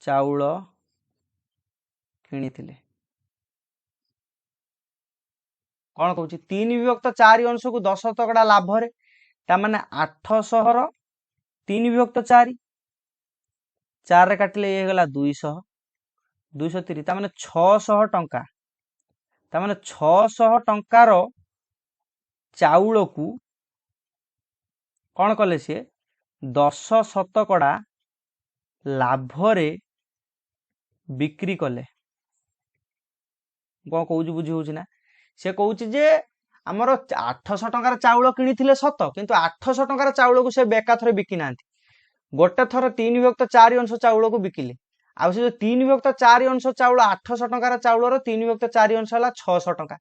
ଚାଉଳ କିଣିଥିଲେ। କଣ କହୁଛି, 3/4 ଅଂଶକୁ 10 ଶତକଡ଼ା ଲାଭରେ, ତାମାନେ 800 ର 3/4, 4 ରେ କାଟିଲେ ଇଏ ହେଇଗଲା 200, 230, ତାମାନେ 600 ଟଙ୍କା। ତାମାନେ 600 ଟଙ୍କାର ଚାଉଳକୁ କଣ କଲେ, ସିଏ 10 ଶତକଡ଼ା ଲାଭରେ ବିକ୍ରି କଲେ। କଣ କହୁଛି, ବୁଝି ହଉଛି ନା? ସେ କହୁଛି ଯେ ଆମର 800 ଟଙ୍କାର ଚାଉଳ କିଣିଥିଲେ ସତ, କିନ୍ତୁ 800 ଟଙ୍କାର ଚାଉଳକୁ ସେ ଏକାଥରେ ବିକି ନାହାନ୍ତି, ଗୋଟେ ଥର 3/4 ଅଂଶ ଚାଉଳକୁ ବିକିଲେ। ଆଉ ସେ ଯୋଉ 3/4 ଅଂଶ ଚାଉଳ, 800 ଟଙ୍କାର ଚାଉଳର 3/4 ଅଂଶ ହେଲା 600 ଟଙ୍କା।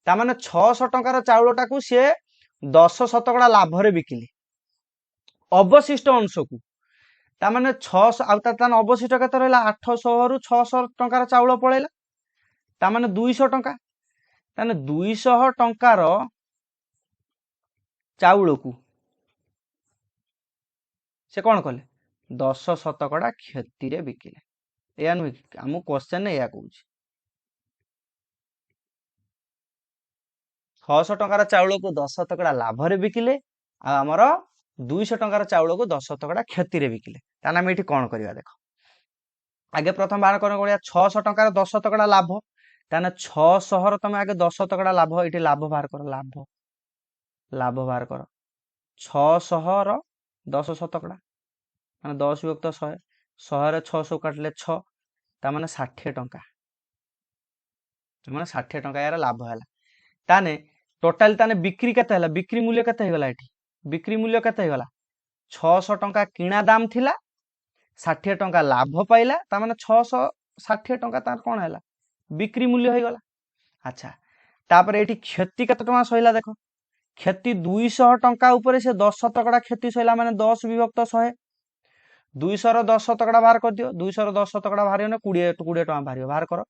ତାମାନେ 600 ଟଙ୍କାର ଚାଉଳଟାକୁ ସିଏ 10 ଶତକଡ଼ା ଲାଭରେ ବିକିଲେ। ଅବଶିଷ୍ଟ ଅଂଶକୁ, तामाने 600 आउ ताने अवशिष्ट केते रहला 800 रु 600 टंकार चाउल पळैला तामाने 200 टंका ताने 200 टंकार चाउल को से कौन कले 10% क्षति रे बिकिले या नुह आम क्वेश्चन या कहूँ 600 टंकार चाउल को 10% लाभ रे बिकिले आमर 200 टंकार चाउल को 10% क्षति रे बिकिले ताने हम एठी कौन करबा देखो आगे प्रथम बाहर कर 600 टंकार 10% लाभ ताने 600 रो तमे आगे 10% लाभ एठी लाभ बाहर कर लाभ लाभ बाहर कर 600 रो 10% माने 10 विभक्त 100 100 रे 600 काटले 6 ता माने 60 टंका माने 60 टंका यार लाभ हैला ताने टोटल ताने बिक्री केते हैला बिक्री मूल्य केते हेगला एठी बिक्री मूल्य केते हेगला 600 टंका किणा दाम थिला 60 टंका लाभ पाइला ता माने 660 टंका तार कोन हैला बिक्री मूल्य हे गला अच्छा तापर एठी क्षति केते टंका सहिला देखो क्षति 200 टंका ऊपर से 10% क्षति सहिला माने 10 विभक्त 100 200 रो 10% बाहर कर दियो 200 रो 10% बाहर ने 20 टंका बाहर बाहर कर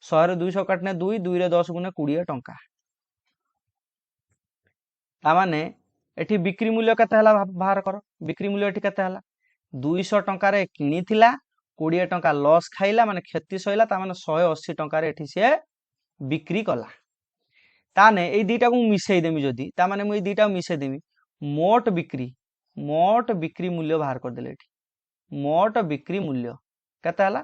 100 रे 200 काटने 2 2 रे 10 गुने 20 टंका ता माने एठी बिक्री मूल्य केते हला बाहर कर बिक्री मूल्य एठी केते हला 200 टंका रे किनी थिला 20 टंका लॉस खाइला माने क्षति सहिला ता माने 180 टंका रे एठी से बिक्री कला ताने ए दुईटा को मिसई देमी जदी ता माने मु ए दुईटा मिसई देमी मोट बिक्री मूल्य बाहर कर देले एठी मोट बिक्री मूल्य केते हला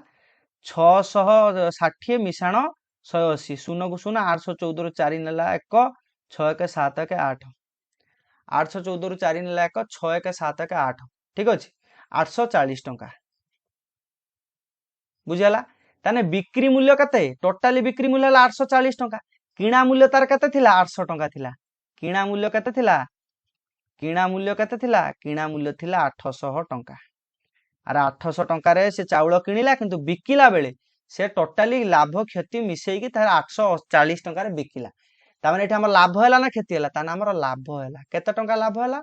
660 मिशाण 180 शून्य को शून्य 814 रु 4 नेला 1 6 1 7 1 8 814 रु 4 नेला 1 6 1 7 1 8 ठीक अछि 840 टंका बुझियाला ताने बिक्री मूल्य केते टोटली बिक्री मूल्य हला 840 टंका किणा मूल्य तार केते थिला 800 टंका थिला किणा मूल्य केते थिला किणा मूल्य केते थिला किणा मूल्य थिला 800 टंका अरे 800 टंका रे से चाउल किनिला किंतु बिकिला बेले से टोटली लाभ क्षति मिसई की तार 840 टंका रे बिकिला ता माने एठी हमर लाभ हैला ना क्षति हैला ताने हमर लाभ हैला केते टंका लाभ हैला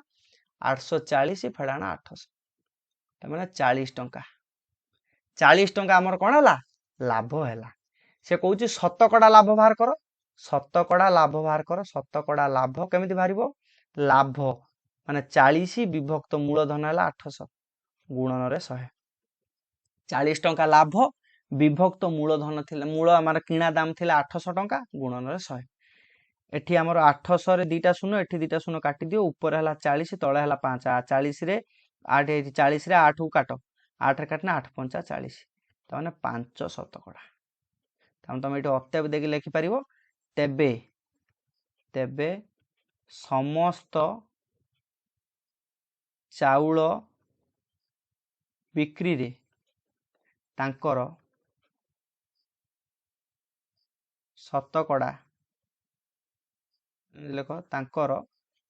840 फेडाना 800 ता माने 40 टंका हमर कोन हैला लाभ हैला से कहूची शतकड़ा लाभ बाहर कर शतकड़ा लाभ बाहर कर शतकड़ा लाभ केमिति बाहरिबो लाभ माने 40 विभक्त मूलधन हैला 800 गुणन रे 100 40 टंका लाभ विभक्त मूलधन थिला मूल हमर किणा दाम थिला 800 टंका गुणन रे 100 एठी हमर 800 रे दीटा शून्य एठी दीटा शून्य काटी दियो ऊपर हला 40 तळे हला 5 40 रे 8 एठी 40 रे 8 को काटो 8 रे काटना 8 5 40 त माने 5 शतकड़ा तम एठी अत्याब देखि लिखि परिबो तेबे तेबे समस्त चाउल बिक्री रे तांकर शतकड़ा लेख तांकर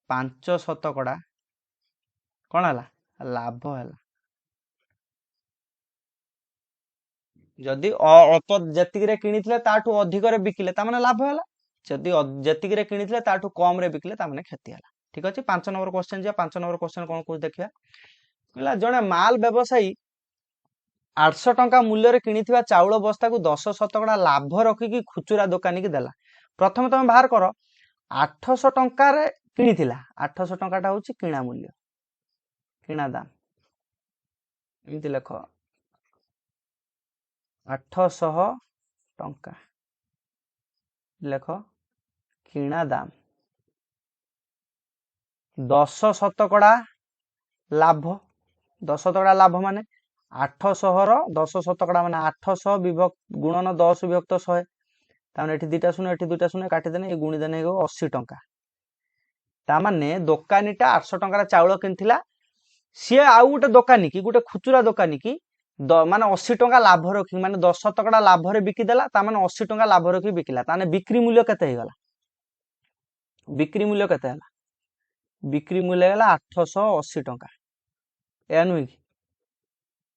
5 शतकड़ा कौन है लाभ है जदि अल्प जेतिक किनी ताठू अधिक रे बिकिले तामाने लाभ है जदि जेतिक किनी ताठू कम रे बिकिले तामाने क्षति है ठीक अच्छे 5 नंबर क्वेश्चन जा 5 नंबर क्वेश्चन कौन कुछ देखिया कहला जने माल व्यवसायी 800 टंका मूल्य रे किनी चाउल बस्ता को 10 शतकड़ा लाभ रखिकी खुचुरा दुकानी की देला प्रथम तुम बाहर कर 800 टंका रे किनी 800 टंकाटा हूँ किणा मूल्य किणा दाम एमती लेख 800 टंका लेख किणा दाम 10 शतकड़ा लाभ 10 शतकड़ा लाभ माने 800 रो 10 शतकड़ा माने 800 विभक्त गुणन 10 विभक्त 100 ताने एठी दुटा शून्य एठी दुटा शून्य काटी देने ए गुणी देने 80 टंका ता माने दोकानीटा 800 टंका चाउल किनथिला सी आउ गोटे दोकानी की गोटे खुचुरा दोकानी की माने 80 टंका लाभ रखी माने 10 शतकड़ा लाभ रे बिकी देला ता माने 80 टंका लाभ रखी बिकिला ताने बिक्री मूल्य केते हे गला बिक्री मूल्य केते हला बिक्री मूल्य हला 880 टंका ए नुई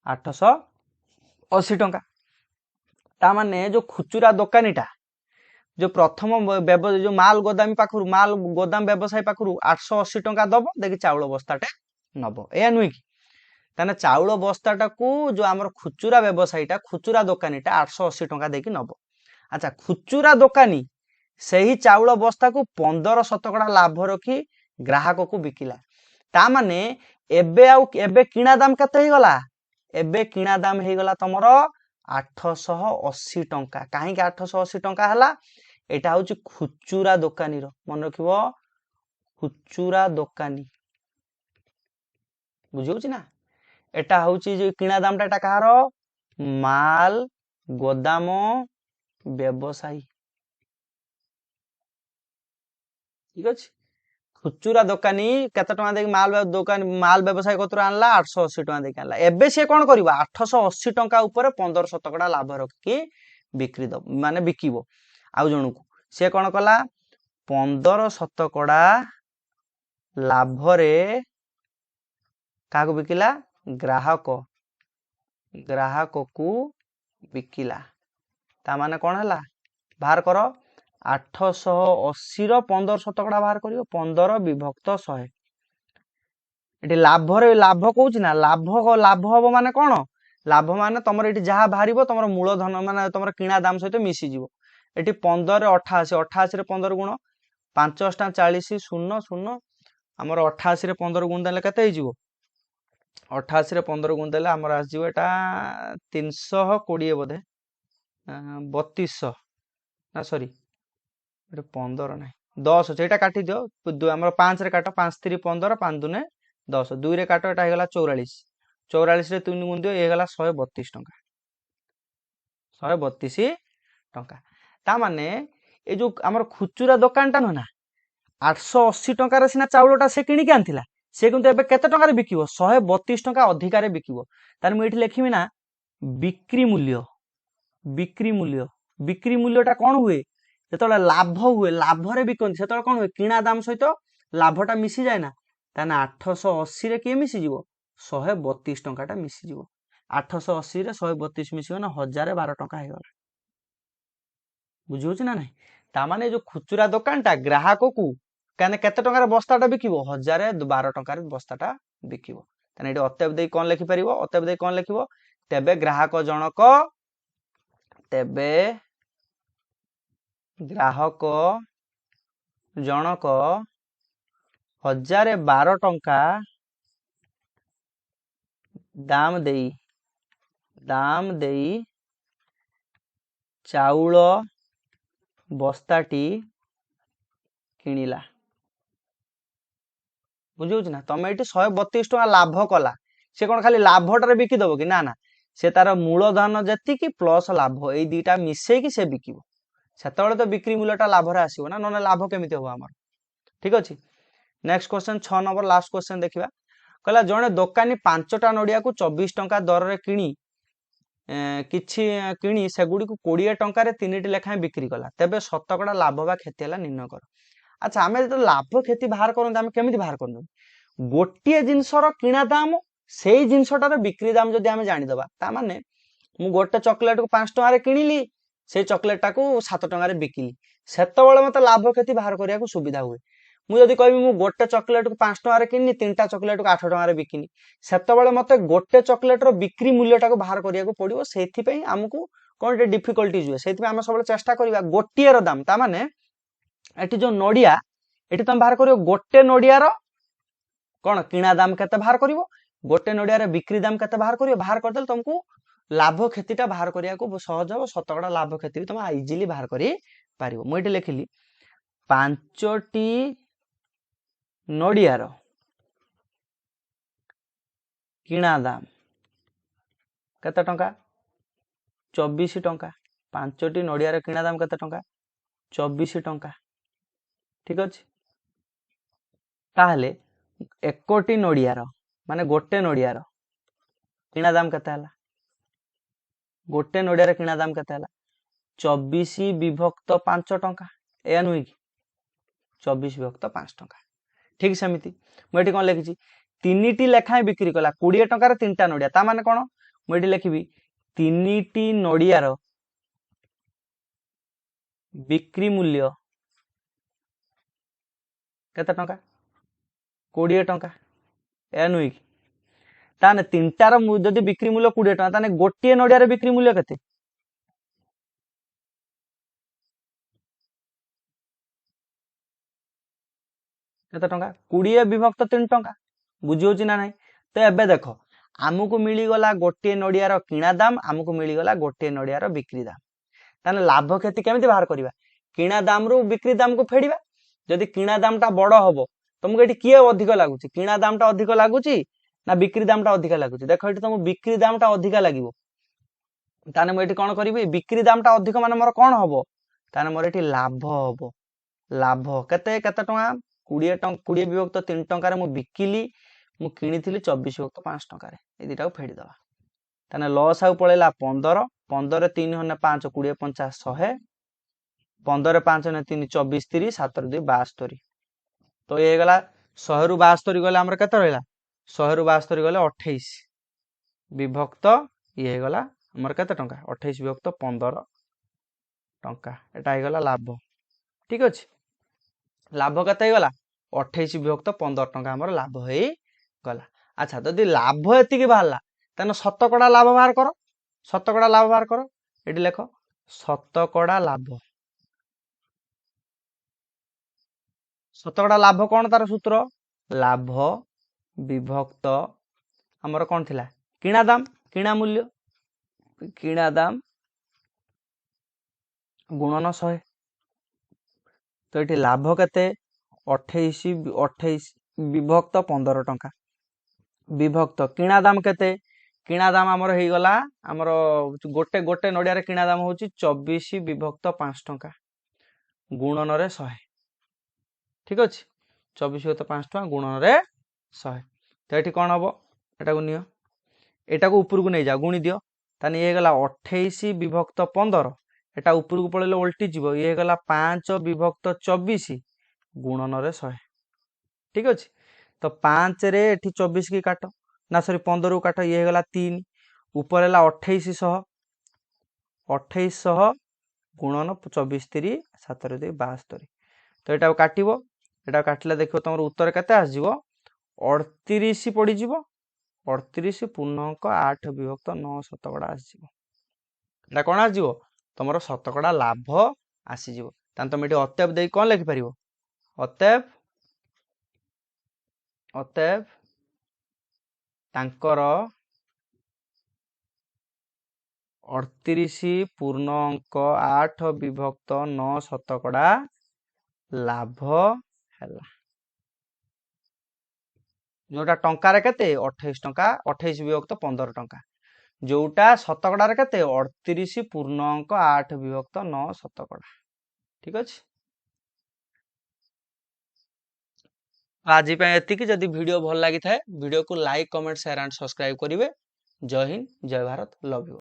880 टंका ता माने जो खुचुरा दोकानीटा जो प्रथम जो माल गोदामी पाखरु माल गोदाम व्यवसायी पाखरु 880 टंका दबो देखि चाउल बस्ताटे नबो ए नुई ताने चाउल बस्ताटाकू जो आमर खुचुरा व्यवसायीटा खुचुरा दोकानीटा 880 टंका देकी नब। अच्छा खुचुरा दोकानी सही चाउल बस्ता को 15 शतकड़ा लाभ रखी ग्राहक को बिकिला। ता माने एबे किणा दाम केते ही गला? एबे किणा दाम ही गला तमर 880 टंका। काहे कि 880 टंका हला? एटा होची खुचुरा दोकानी रो, मन रखिबो खुचुरा दोकानी, बुझियोची ना? एटा होची जो किणा दामटा एटा कहारो? माल गोदाम व्यवसायी, ठीक अछि। खुचुरा दोकानी केते टका देकी माल व्यवसायी कतरा आनला? 880 टका देकी आनला। एबे से कोन करबा? 880 टका ऊपर 15 शतकड़ा लाभ रखी बिक्री दब माने बिकिबो। आउ जणुको से कोन कला? 15 शतकड़ा लाभ रे काको बिकिला? ग्राहक को बिकिला। ता माने कोन हला? बाहर करो 880 रो 15 शतकड़ा बाहर करियो, 15 विभक्त 100। एटी लाभ रे लाभ कहूची ना, लाभ हबो माने कोन? लाभ माने तमर एटी जहा बाहरिबो तमर मूलधन माने तमर किणा दाम सहित मिसी जीवो। एटी 15 रे 88, 88 रे 15 गुण 5 8 40 0 0 हमर 88 रे 15 गुण देले केते हो जीवो? 88 रे 15 गुण देले हमर आस जीवो एटा 320 बोधे 3200 ना सॉरी एटा 15 नाही 10 छै, एटा काटी दियो हमर 5 रे काटो 5 3 15 5 दुने 10 2 रे काटो एटा हे गला 44 44 रे 3 गुण दियो हे गला 132 टंका 132 टंका। ता माने ए जो हमर खुचुरा दुकानटा न ना 880 टंका रे सिना चाउलटा से किनि के आनथिला, से किंतु एबे केते टंका रे बिकिबो? 132 टंका अधिका रे बिकिबो। तार मु एठी लेखिबि ना बिक्री मूल्य, बिक्री मूल्य, बिक्री मूल्यटा कोन हुए? जेतले लाभ हुए, लाभ रे बिकन सेतले कोन हुए? किणा दाम सहित लाभटा मिसी जाय ना, ताने 880 रे के मिसी जीवो? 132 टंकाटा मिसी जीवो। 880 रे 132 मिसी गना 1012 टंका हे गला, बुझियोछ ना नहीं? ता माने जो खुचुरा दुकानटा ग्राहक को काने केते टंका रे बस्ताटा बिकिबो? 1012 टंका रे बस्ताटा बिकिबो। ताने एटी अतएव देई कोन लिखि परिबो? अतएव देई कोन लिखिबो? तेबे ग्राहक जनक, तेबे ग्राहक जनक 1012 टंका दाम देई चाउल बस्ताटी किनिला, बुझियोछ ना? तमे एटी 132 टंका लाभ कला, से कोन खाली लाभटारे बिकी दबो कि ना ना, से तार मूलधन जति कि प्लस लाभ एई दुईटा मिसई कि से बिकिबो। सेतबेले तो बिक्री मूल्यटा लाभ रे आसीबो ना, नने लाभ केमिति हो हमर, ठीक अछि। Next question 6 number last question देखिबा। कहला जणे दोकानी 5टा नडिया को 24 टंका दर रे किनी किछि किनी सेगुडी को 20 टंका रे 3टी लेखा बिक्री कला, तेबे शतकड़ा लाभ बा क्षति हला निर्णय कर। अच्छा आमे जतो लाभ क्षति बाहर करन आमे केमिति बाहर करन? गोटिए जिंसर किणा दाम सेई जिंसटार बिक्री दाम जदि आमे जानि दबा, ता माने मु गोटे चॉकलेट को 5 टंका रे किनिली, से चॉकलेटटा को 7 टंका रे बिकिली, सेतबेले मते लाभ क्षति बाहर करिया को सुविधा हुए। मु जदि कहबी मु गोटे चॉकलेट को 5 टंका रे किनिली, 3टा चॉकलेट को 8 टंका रे बिकिनी, सेतबेले मते गोटे चॉकलेट रो बिक्री मूल्यटा को बाहर करिया को पड़िबो। सेथि पई हमकु कोन डिफिकल्टीज हुए, सेथि पई हम सबले चेष्टा करिबा गोटिए रो दाम, ता माने एठी जो नडिया एठी तुम बाहर करियो गोटे नडिया रो कोन किणा दाम केते बाहर करिवो, गोटे नडिया रे बिक्री दाम केते बाहर करियो, बाहर करदेल तुमको लाभ क्षतिटा बाहर करिया को सहज हो, शतकड़ा लाभ क्षति भी तुम इजीली बाहर करि पारिबो। मु एठी लिखिली 5टी नडिया रो किणा दाम केते टंका? 24 टंका। 5टी नडिया रो किणा दाम केते टंका? 24 टंका, ठीक अछि। ताहले 1टी नडिया रो माने गोटे नडिया रो किणा दाम केते हला? गोटे नडिया रो किणा दाम केते हला? 24 विभक्त 5 टंका, ए नुई कि 24 विभक्त 5 टंका, ठीक सेमिति। मु एठी कोन लिखिछि? 3टी लेखाय बिक्री कला 20 टंका रे 3टा नडिया, ता माने कोन? मु एठी लिखिबि 3टी नडिया रो बिक्री मूल्य केते टंका? 20 टंका, ए नुई कि ताने तीनटार जदि बिक्री मूल्य 20 टଙ୍କା ताने गोटे नड़िया बिक्री मूल्य केते केते टଙ୍କା 20 विभक्त 3 टଙ୍କା बुझी होची ना नहीं। तो एबे देखो आमको मिलीगला गोटे नड़ियार किणा दाम आमको मिलीगला गोटे नड़ियार बिक्री दाम ताने लाभ क्षति केमिति बाहर करिबा किणा दाम रु बिक्री दाम को फेडिबा जदि किणा दाम टा बड़ हबो तुमको एठी किए अधिक लागुची किणा दाम टा अधिक लागुची ना बिक्री दाम टा अधिक लागुची देखो एठी तुम बिक्री दाम टा अधिक लागिवो ताने मु एठी कोन करिबि बिक्री दाम टा अधिक माने मोर कोन हबो ताने मोर एठी लाभ हबो लाभ केते केते टଙ୍କା 20 विभक्त 3 टଙ୍କା रे मु बिकिली मु किनिथिली 24 विभक्त 5 टଙ୍କା रे ए दिटा को फेडी दवा ताने लॉस आउ पळेला 15 15 रे 3 हने 5 20 50 100 15 रे 5 हने 3 24 30 7 रे 2 72 तो ये गला 100 रु 72 गले हमर केते रहला 100 रु 72 गले 28 विभक्त ये गला हमर केते टଙ୍କା 28 विभक्त 15 टଙ୍କା एटा हे गला लाभ ठीक अछि लाभ केते हे गला 28 विभक्त 15 टଙ୍କା हमर लाभ हे गला। अच्छा जदि लाभ एतिकी बाहरला तने शतकड़ा लाभ बाहर करो शतकड़ा लाभ बाहर करो एटी लेखो शतकड़ा लाभ कौन तार सूत्र लाभ विभक्त हमर कौन थिला किणा दाम किणा मूल्य किणा दाम गुणन 100 तो ये लाभ केते 28 विभक्त 15 टଙ୍କା विभक्त किणा दाम केते किणा दाम हमर हे गला हमर गोटे गोटे नडिया रे किणा दाम होची 24 विभक्त 5 टଙ୍କା गुणन रे 100 ठीक अछि 24 विभक्त 5 टଙ୍କା गुणन रे 100 तो एठी कोन हबो एटा को नियो एटा को ऊपर को नै जा गुणी दियो ताने ये गला 28 विभक्त 15 एटा ऊपर को पळेले उल्टी जीवो ये गला 5 विभक्त 24 गुणन रे 100 ठीक अछि तो 5 रे एठी 24 की काटो ना सॉरी 15 को काटो ये गला 3 ऊपर हैला 2800 गुणन 24 3 7 रे 2 72 तो एटा काटिबो एटा काटले देखो तमर उत्तर केते आस जीवो 38 पड़ी जीवो 38 पूर्णांक 8 विभक्त 9 शतकड़ा आस जीवो एटा कोन आस जीवो तमरो शतकड़ा लाभ आसी जीवो तान तुम एटी अतएव देई कोन लिखि परिबो अतएव तांकर 38 पूर्णांक 8 विभक्त 9 शतकड़ा लाभ हैला जोटा टंका रे केते 28 टंका 28 विभक्त 15 टंका जोटा शतकड़ा रे केते 38 पूर्णांक 8 विभक्त 9 शतकड़ा ठीक अछि आज एतिकी जदि वीडियो भल लगी थाए वीडियो को like comment share and subscribe करिवे जय हिंद जय भारत लव यू।